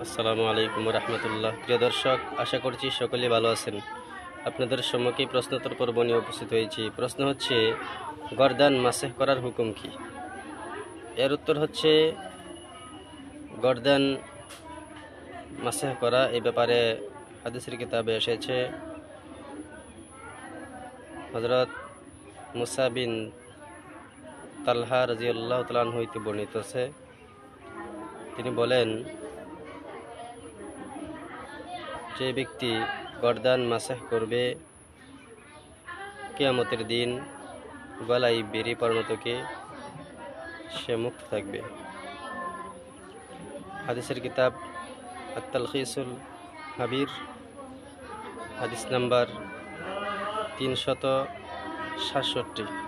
আসসালামু আলাইকুম রহমতুল্লাহ। প্রিয় দর্শক, আশা করছি সকলেই ভালো আছেন। আপনাদের সম্মুখে প্রশ্নোত্তর পর্ব নিয়ে উপস্থিত হয়েছি। প্রশ্ন হচ্ছে, গর্দান মাসেহ করার হুকুম কি? এর উত্তর হচ্ছে, গর্দান মাসেহ করা এই ব্যাপারে হাদিসের কিতাবে এসেছে। হযরত মুসা বিন তালহা রাদিয়াল্লাহু তাআলা আনহু হইতে বর্ণিত আছে, তিনি বলেন, যে ব্যক্তি গর্দান মাসেহ করবে, কিয়ামতের দিন গলায় বেরি পরিণতকে সে মুক্ত থাকবে। হাদিসের কিতাব আত-তালখিসুল হাবির, হাদিস নাম্বার 367।